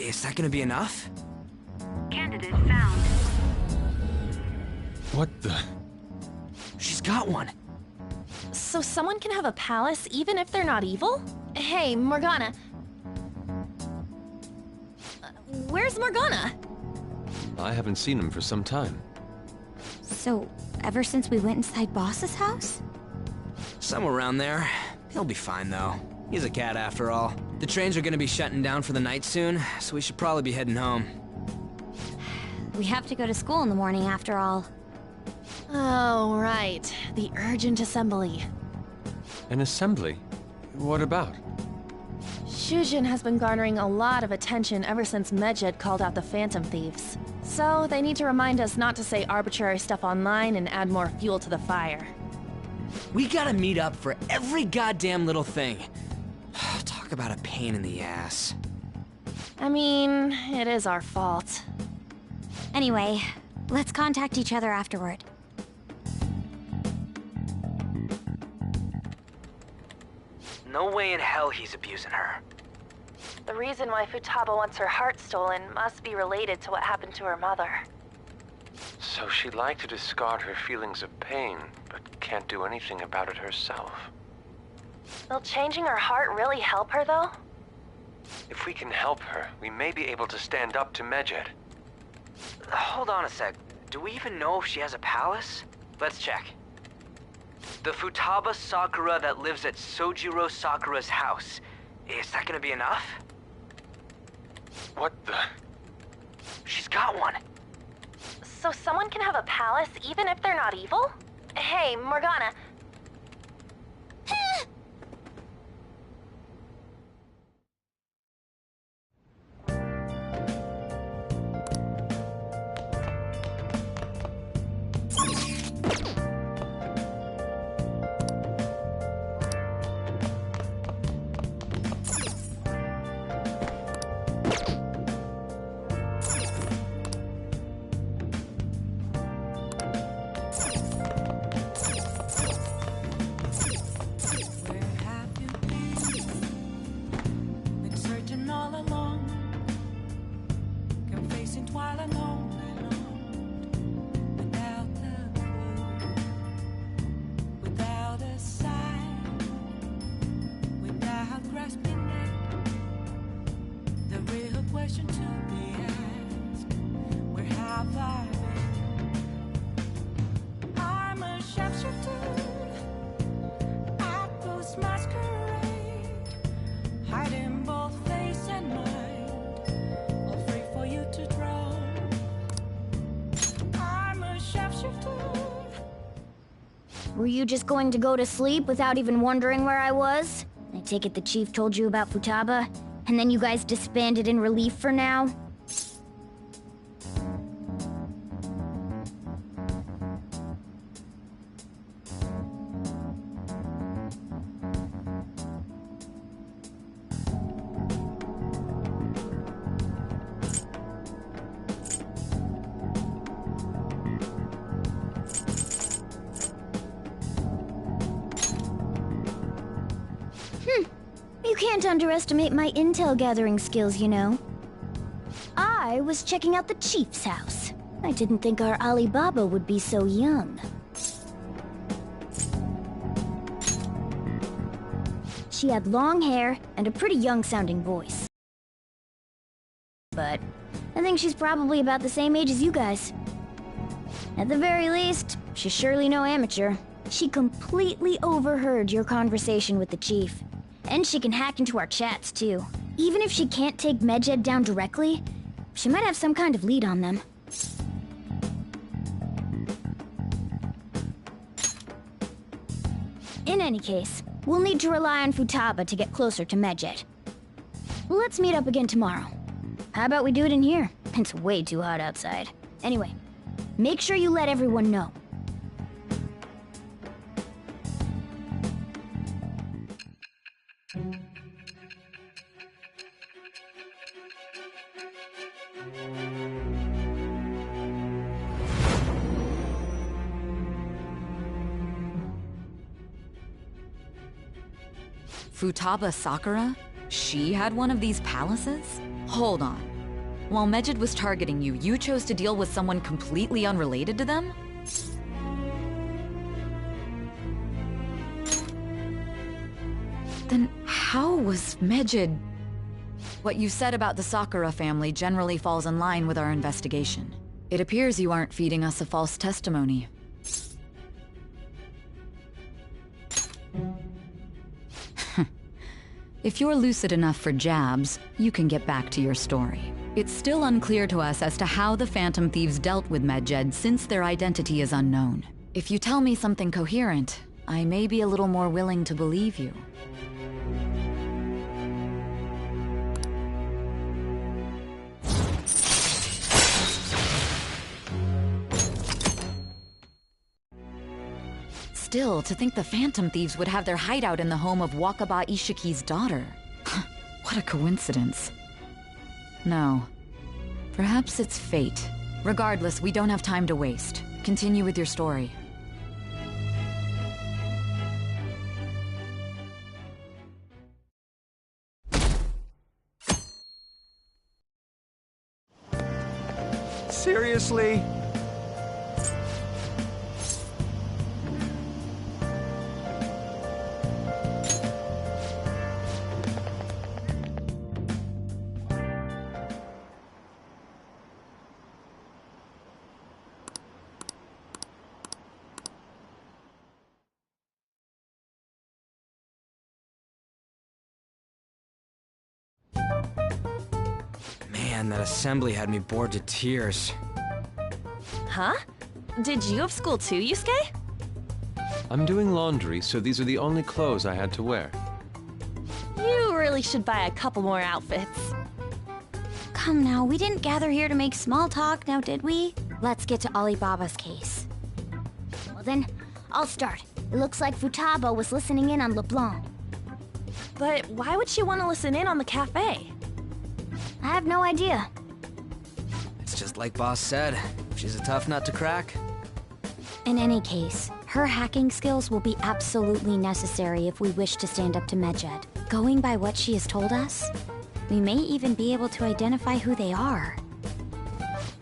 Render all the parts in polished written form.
Is that gonna be enough? Candidate found. What the? She's got one. So someone can have a palace even if they're not evil? Hey, Morgana. Where's Morgana? I haven't seen him for some time. So, ever since we went inside Boss's house? Somewhere around there. He'll be fine, though. He's a cat after all. The trains are gonna be shutting down for the night soon, so we should probably be heading home. We have to go to school in the morning after all. Oh, right. The urgent assembly. An assembly? What about? Shujin has been garnering a lot of attention ever since Medjed called out the Phantom Thieves. So, they need to remind us not to say arbitrary stuff online and add more fuel to the fire. We gotta meet up for every goddamn little thing. Talk about a pain in the ass. I mean, it is our fault. Anyway, let's contact each other afterward. No way in hell he's abusing her. The reason why Futaba wants her heart stolen must be related to what happened to her mother. So she'd like to discard her feelings of pain, but can't do anything about it herself. Will changing her heart really help her, though? If we can help her, we may be able to stand up to Medjed. Hold on a sec. Do we even know if she has a palace? Let's check. The Futaba Sakura that lives at Sojiro Sakura's house. Is that gonna be enough? What the? She's got one. So someone can have a palace even if they're not evil? Hey, Morgana. Were you just going to go to sleep without even wondering where I was? I take it the chief told you about Futaba, and then you guys disbanded in relief for now? You can't underestimate my intel gathering skills, you know. I was checking out the chief's house. I didn't think our Alibaba would be so young. She had long hair and a pretty young-sounding voice. But I think she's probably about the same age as you guys. At the very least, she's surely no amateur. She completely overheard your conversation with the chief. And she can hack into our chats, too. Even if she can't take Medjed down directly, she might have some kind of lead on them. In any case, we'll need to rely on Futaba to get closer to Medjed. Let's meet up again tomorrow. How about we do it in here? It's way too hot outside. Anyway, make sure you let everyone know. Futaba Sakura? She had one of these palaces? Hold on. While Medjed was targeting you, you chose to deal with someone completely unrelated to them? Then how was Medjed... What you said about the Sakura family generally falls in line with our investigation. It appears you aren't feeding us a false testimony. If you're lucid enough for jabs, you can get back to your story. It's still unclear to us as to how the Phantom Thieves dealt with Medjed since their identity is unknown. If you tell me something coherent, I may be a little more willing to believe you. Still, to think the Phantom Thieves would have their hideout in the home of Wakaba Ishiki's daughter. What a coincidence. No. Perhaps it's fate. Regardless, we don't have time to waste. Continue with your story. Seriously? Man, that assembly had me bored to tears. Huh? Did you have school too, Yusuke? I'm doing laundry, so these are the only clothes I had to wear. You really should buy a couple more outfits. Come now, we didn't gather here to make small talk, now did we? Let's get to Alibaba's case. Well then, I'll start. It looks like Futaba was listening in on LeBlanc. But why would she want to listen in on the cafe? I have no idea. It's just like Boss said. She's a tough nut to crack. In any case, her hacking skills will be absolutely necessary if we wish to stand up to Medjed. Going by what she has told us, we may even be able to identify who they are.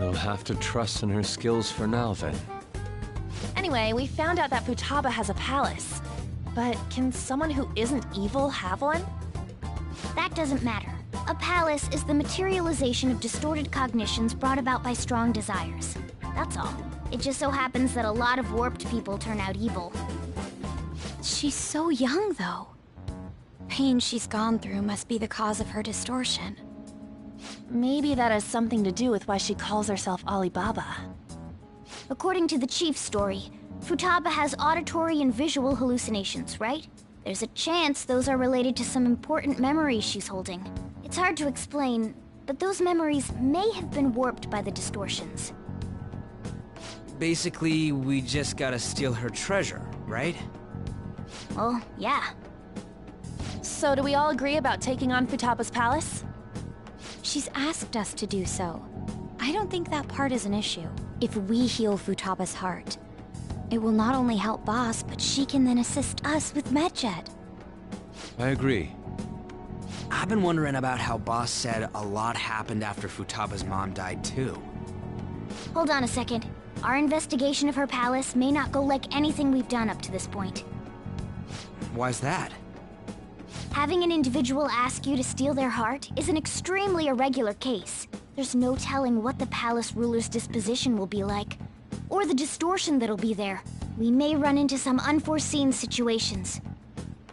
We'll have to trust in her skills for now, then. Anyway, we found out that Futaba has a palace. But can someone who isn't evil have one? That doesn't matter. A palace is the materialization of distorted cognitions brought about by strong desires. That's all. It just so happens that a lot of warped people turn out evil. She's so young, though. Pain she's gone through must be the cause of her distortion. Maybe that has something to do with why she calls herself Alibaba. According to the Chief's story, Futaba has auditory and visual hallucinations, right? There's a chance those are related to some important memories she's holding. It's hard to explain, but those memories may have been warped by the distortions. Basically, we just gotta steal her treasure, right? Well, yeah. So do we all agree about taking on Futaba's palace? She's asked us to do so. I don't think that part is an issue. If we heal Futaba's heart, it will not only help Boss, but she can then assist us with Medjed. I agree. I've been wondering about how Boss said a lot happened after Futaba's mom died, too. Hold on a second. Our investigation of her palace may not go like anything we've done up to this point. Why's that? Having an individual ask you to steal their heart is an extremely irregular case. There's no telling what the palace ruler's disposition will be like, or the distortion that'll be there. We may run into some unforeseen situations.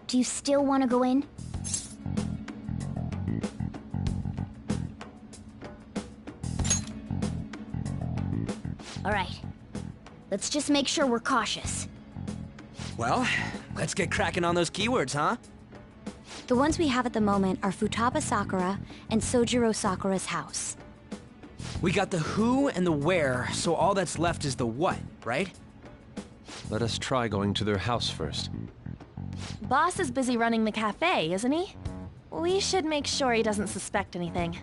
Do you still want to go in? All right. Let's just make sure we're cautious. Well, let's get cracking on those keywords, huh? The ones we have at the moment are Futaba Sakura and Sojiro Sakura's house. We got the who and the where, so all that's left is the what, right? Let us try going to their house first. Boss is busy running the cafe, isn't he? We should make sure he doesn't suspect anything.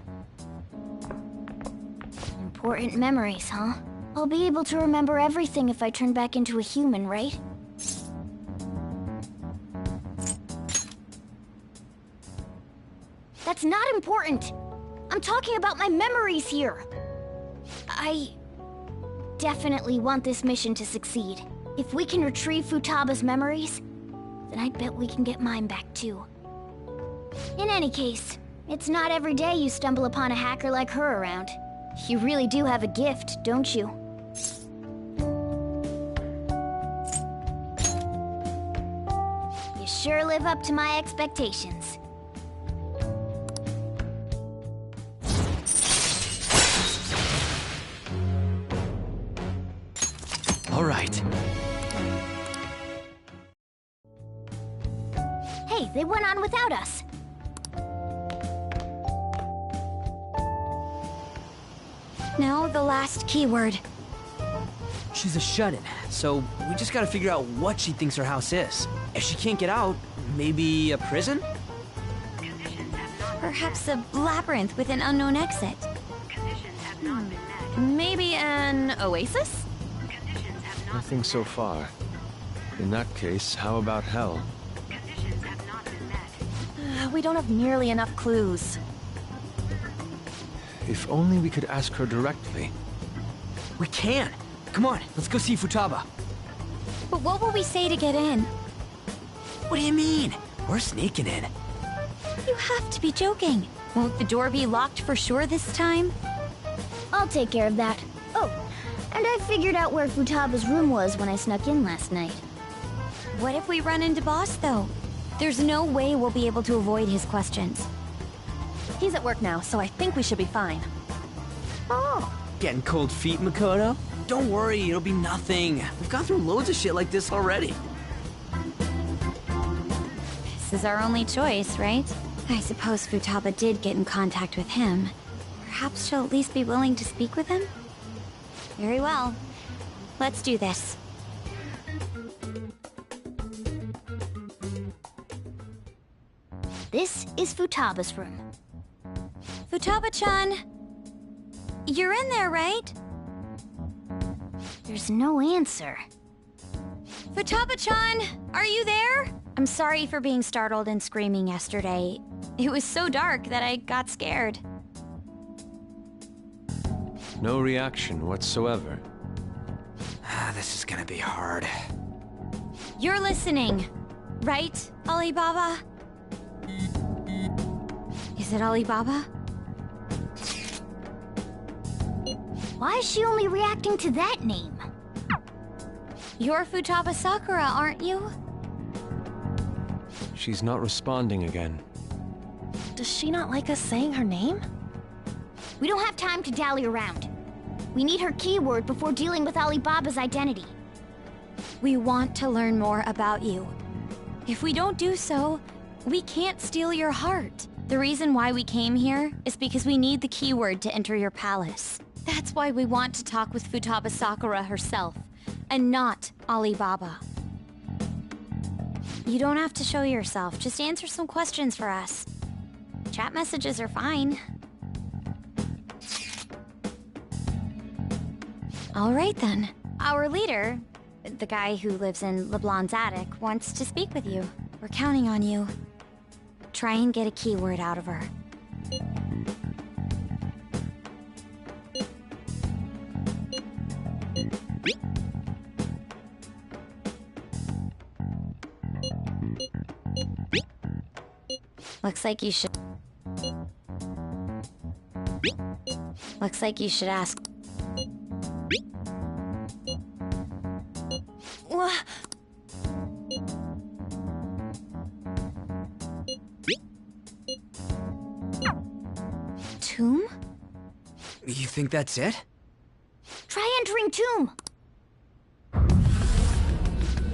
Important memories, huh? I'll be able to remember everything if I turn back into a human, right? That's not important! I'm talking about my memories here. I definitely want this mission to succeed. If we can retrieve Futaba's memories, then I bet we can get mine back too. In any case, it's not every day you stumble upon a hacker like her around. You really do have a gift, don't you? You sure live up to my expectations. All right. Hey, they went on without us. Now the last keyword. She's a shut-in, so we just gotta figure out what she thinks her house is. If she can't get out, maybe a prison? Conditions have not Perhaps a labyrinth with an unknown exit. Conditions have not been met. Maybe an oasis? Conditions have not Nothing been so met. far. In that case, how about hell? Conditions have not been met. We don't have nearly enough clues. If only we could ask her directly. We can! Come on, let's go see Futaba. But what will we say to get in? What do you mean? We're sneaking in. You have to be joking. Won't the door be locked for sure this time? I'll take care of that. Oh, and I figured out where Futaba's room was when I snuck in last night. What if we run into Boss, though? There's no way we'll be able to avoid his questions. He's at work now, so I think we should be fine. Oh. Getting cold feet, Makoto? Don't worry, it'll be nothing. We've gone through loads of shit like this already. This is our only choice, right? I suppose Futaba did get in contact with him. Perhaps she'll at least be willing to speak with him? Very well. Let's do this. This is Futaba's room. Futaba-chan! You're in there, right? There's no answer. Futaba-chan, are you there? I'm sorry for being startled and screaming yesterday. It was so dark that I got scared. No reaction whatsoever. This is gonna be hard. You're listening, right, Alibaba? Is it Alibaba? Why is she only reacting to that name? You're Futaba Sakura, aren't you? She's not responding again. Does she not like us saying her name? We don't have time to dally around. We need her keyword before dealing with Alibaba's identity. We want to learn more about you. If we don't do so, we can't steal your heart. The reason why we came here is because we need the keyword to enter your palace. That's why we want to talk with Futaba Sakura herself, and not Alibaba. You don't have to show yourself, just answer some questions for us. Chat messages are fine. All right then. Our leader, the guy who lives in LeBlanc's attic, wants to speak with you. We're counting on you. Try and get a keyword out of her. Looks like you should ask. Tomb? You think that's it? Try entering tomb.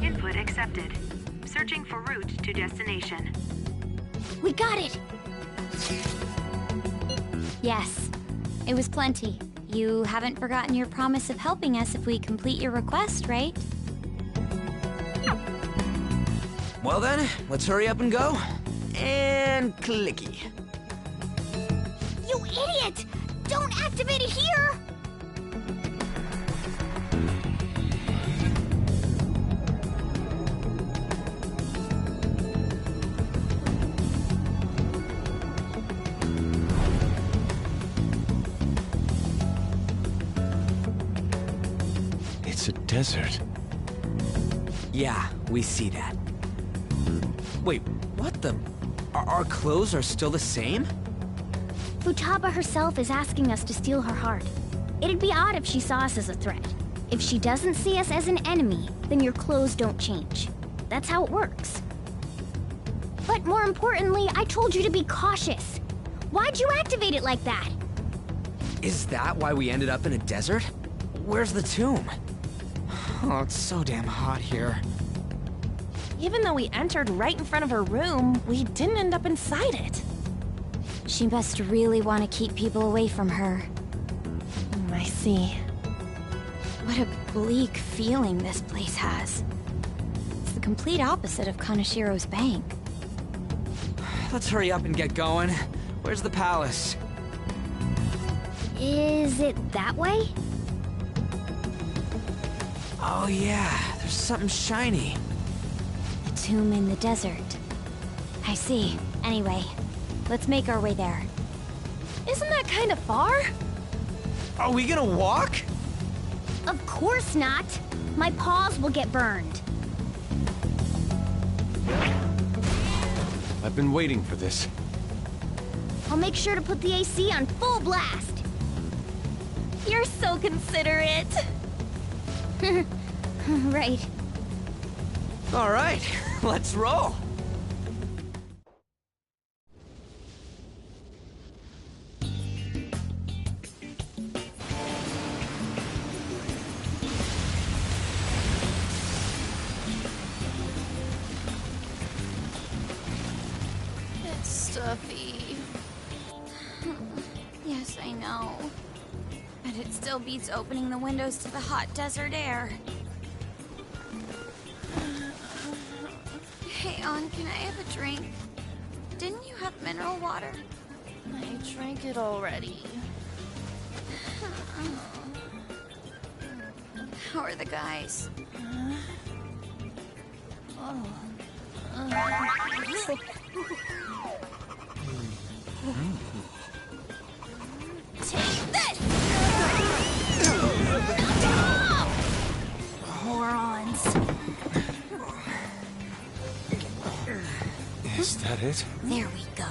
Input accepted. Searching for route to destination. We got it! Yes, it was plenty. You haven't forgotten your promise of helping us if we complete your request, right? Well then, let's hurry up and go. And clicky. You idiot! Don't activate it here! It's a desert. Yeah, we see that. Wait, what the? Our clothes are still the same? Futaba herself is asking us to steal her heart. It'd be odd if she saw us as a threat. If she doesn't see us as an enemy, then your clothes don't change. That's how it works. But more importantly, I told you to be cautious. Why'd you activate it like that? Is that why we ended up in a desert? Where's the tomb? Oh, it's so damn hot here. Even though we entered right in front of her room, we didn't end up inside it. She must really want to keep people away from her. I see. What a bleak feeling this place has. It's the complete opposite of Kanashiro's bank. Let's hurry up and get going. Where's the palace? Is it that way? Oh yeah, there's something shiny. The tomb in the desert. I see. Anyway, let's make our way there. Isn't that kind of far? Are we gonna walk? Of course not! My paws will get burned. I've been waiting for this. I'll make sure to put the AC on full blast. You're so considerate. Right. All right, let's roll. It's stuffy. Yes, I know. But it still beats opening the windows to the hot desert air. Hey, Ann, can I have a drink? Didn't you have mineral water? I drank it already. How are the guys? Take this! Morons. Is that it? There we go.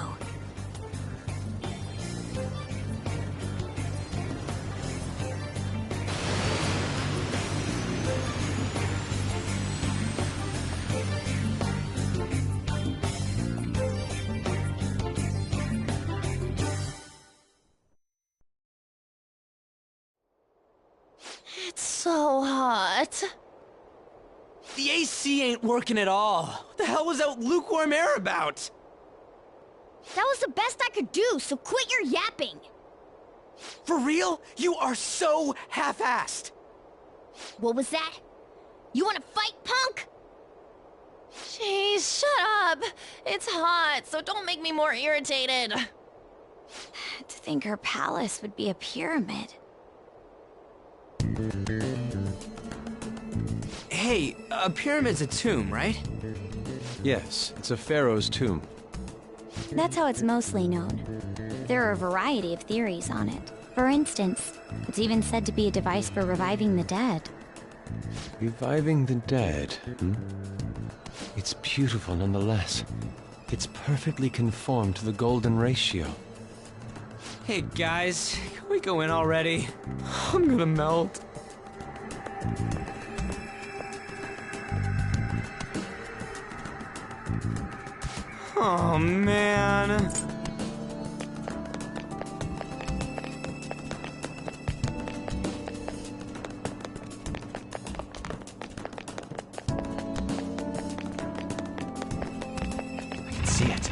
It's so hot. The AC ain't working at all. What the hell was that lukewarm air about? That was the best I could do, so quit your yapping. For real? You are so half-assed. What was that? You want to fight, punk? Jeez, shut up. It's hot, so don't make me more irritated. To think her palace would be a pyramid. Hey, a pyramid's a tomb, right? Yes, it's a pharaoh's tomb. That's how it's mostly known. There are a variety of theories on it. For instance, it's even said to be a device for reviving the dead. Reviving the dead, hmm? It's beautiful nonetheless. It's perfectly conformed to the golden ratio. Hey guys, can we go in already? I'm gonna melt. Oh man. I can see it.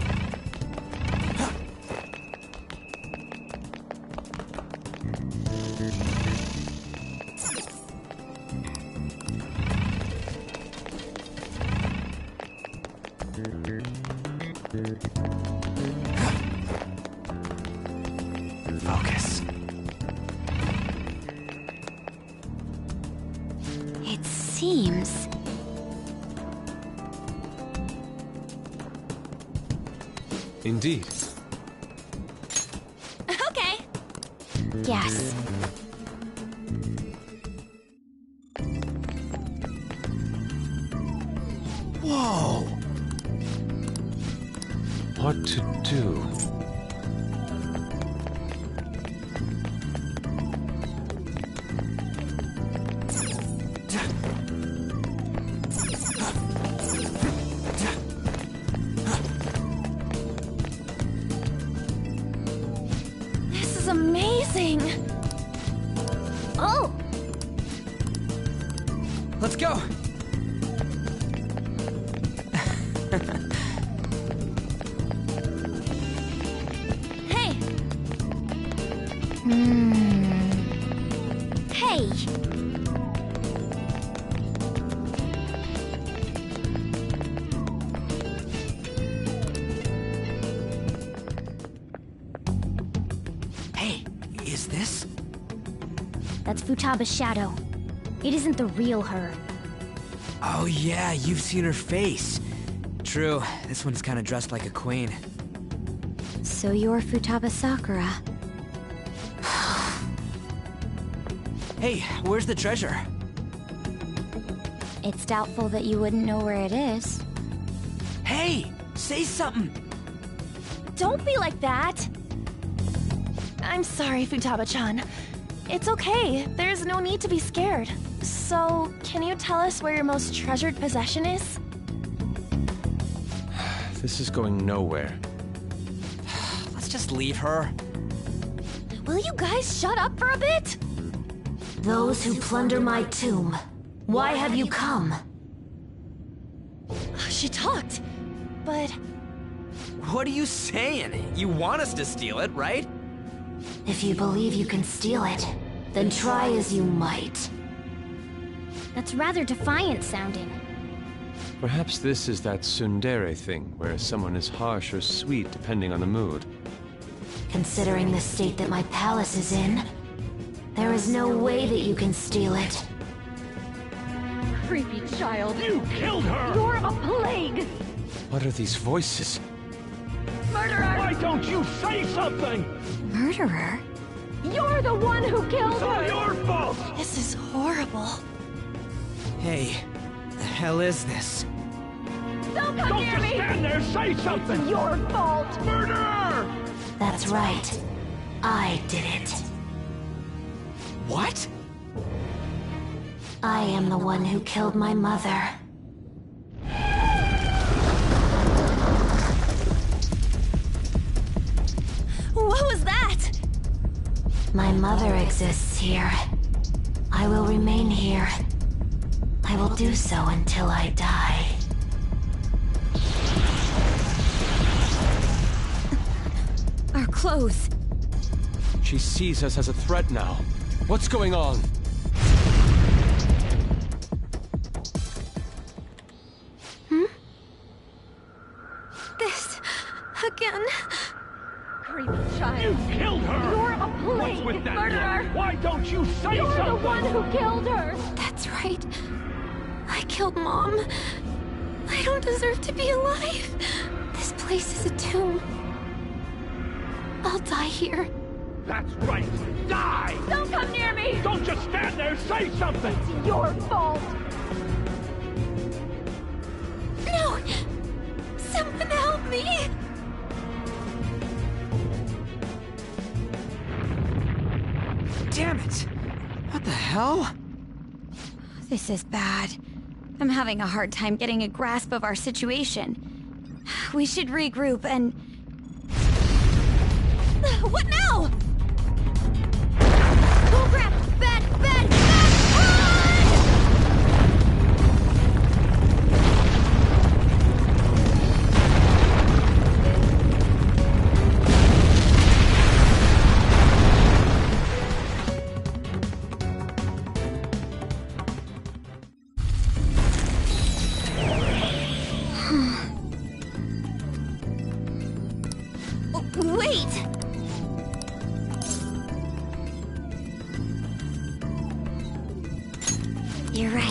Focus. It seems... Indeed. Okay. what to do. This is amazing! Oh! Let's go! Hey! Hey! Hey, is this? That's Futaba's shadow. It isn't the real her. Oh yeah, you've seen her face. True, this one's kinda dressed like a queen. So you're Futaba Sakura. Hey, where's the treasure? It's doubtful that you wouldn't know where it is. Hey, say something! Don't be like that! I'm sorry, Futaba-chan. It's okay. There's no need to be scared. So, can you tell us where your most treasured possession is? This is going nowhere. Let's just leave her. Will you guys shut up for a bit? Those who plunder my tomb, why have you come? She talked, but What are you saying? You want us to steal it, right? If you believe you can steal it, then try as you might. That's rather defiant sounding. Perhaps this is that tsundere thing, where someone is harsh or sweet depending on the mood. Considering the state that my palace is in, there is no way that you can steal it. Creepy child. You killed her! You're a plague! What are these voices? Murderer! Why don't you say something? Murderer? You're the one who killed It's all her! your fault! this is horrible. Hey, the hell is this? Don't come Don't near just me! stand there, say something! Your fault! Murderer! That's right. I did it. What? I am the one who killed my mother. What was that? My mother exists here. I will remain here. I will do so until I die. Our clothes. She sees us as a threat now. What's going on? This again. Creepy child. You killed her! You're a plague! What's with that Murderer! look? Why don't you say You're something? the one who killed her! That's right. I killed Mom. I don't deserve to be alive. This place is a tomb. I'll die here. That's right. Die! Don't come near me! Don't just stand there, say something! It's your fault! No! Someone help me! Damn it! What the hell? This is bad. I'm having a hard time getting a grasp of our situation. We should regroup and... What now? Oh crap! Bad! Bad! Bad! Wait! You're right.